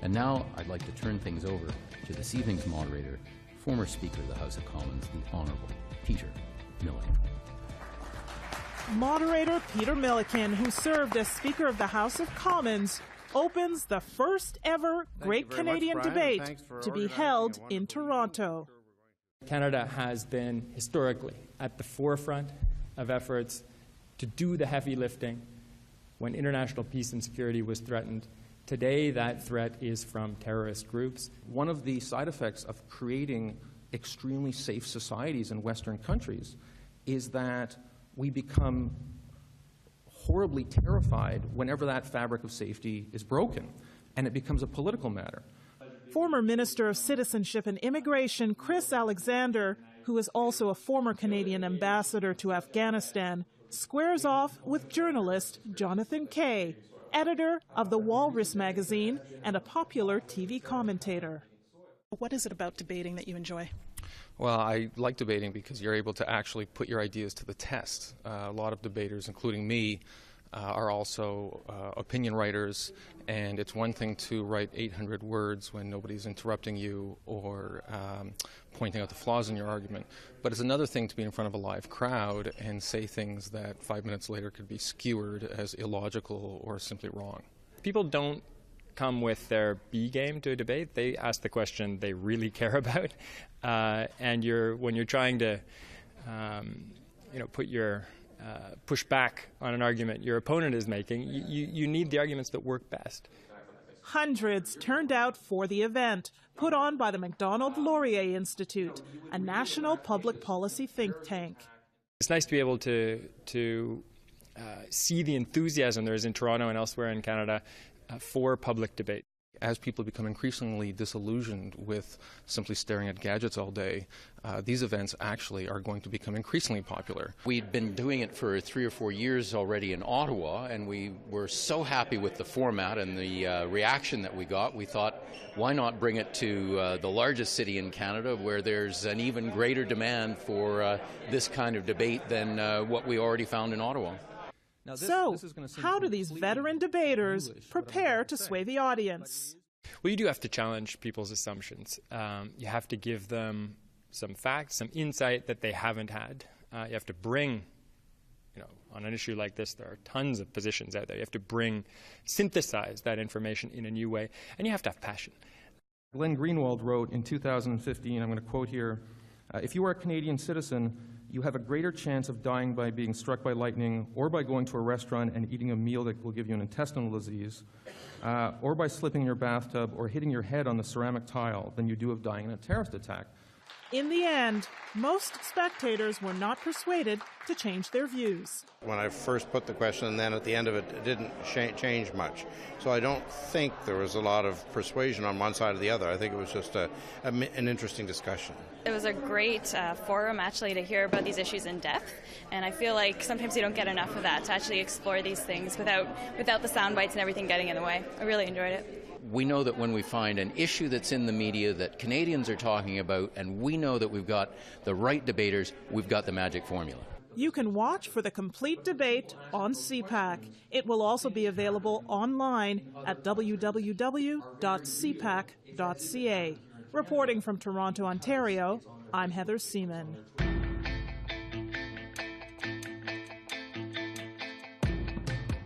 And now I'd like to turn things over to this evening's moderator, former Speaker of the House of Commons, the Honourable Peter Milliken. Moderator Peter Milliken, who served as Speaker of the House of Commons, opens the first ever Great Canadian Debate to be held in Toronto. Canada has been historically at the forefront of efforts to do the heavy lifting when international peace and security was threatened. Today, that threat is from terrorist groups. One of the side effects of creating extremely safe societies in Western countries is that we become horribly terrified whenever that fabric of safety is broken, and it becomes a political matter. Former Minister of Citizenship and Immigration Chris Alexander, who is also a former Canadian ambassador to Afghanistan, squares off with journalist Jonathan Kay, editor of the Walrus magazine and a popular TV commentator. What is it about debating that you enjoy? Well, I like debating because you're able to actually put your ideas to the test. A lot of debaters, including me, are also opinion writers, and it's one thing to write 800 words when nobody's interrupting you or pointing out the flaws in your argument, but it's another thing to be in front of a live crowd and say things that 5 minutes later could be skewered as illogical or simply wrong. People don't come with their B game to a debate. They ask the question they really care about, and when you're trying to put your push back on an argument your opponent is making, you need the arguments that work best. Hundreds turned out for the event, put on by the MacDonald Laurier Institute, a national public policy think tank. It's nice to be able to see the enthusiasm there is in Toronto and elsewhere in Canada for public debate. As people become increasingly disillusioned with simply staring at gadgets all day, these events actually are going to become increasingly popular. We'd been doing it for 3 or 4 years already in Ottawa, and we were so happy with the format and the reaction that we got. We thought, why not bring it to the largest city in Canada, where there's an even greater demand for this kind of debate than what we already found in Ottawa. So, how do these veteran debaters prepare to sway the audience? Well, you do have to challenge people's assumptions. You have to give them some facts, some insight that they haven't had. You have to bring, on an issue like this, there are tons of positions out there. You have to synthesize that information in a new way, and you have to have passion. Glenn Greenwald wrote in 2015, I'm going to quote here, if you are a Canadian citizen, you have a greater chance of dying by being struck by lightning, or by going to a restaurant and eating a meal that will give you an intestinal disease, or by slipping in your bathtub or hitting your head on the ceramic tile than you do of dying in a terrorist attack. In the end, most spectators were not persuaded to change their views. When I first put the question, and then at the end of it, it didn't change much. So I don't think there was a lot of persuasion on one side or the other. I think it was just an interesting discussion. It was a great forum, actually, to hear about these issues in depth. And I feel like sometimes you don't get enough of that, to actually explore these things without the sound bites and everything getting in the way. I really enjoyed it. We know that when we find an issue that's in the media that Canadians are talking about, and we know that we've got the right debaters, we've got the magic formula. You can watch for the complete debate on CPAC. It will also be available online at www.cpac.ca. Reporting from Toronto, Ontario, I'm Heather Seaman.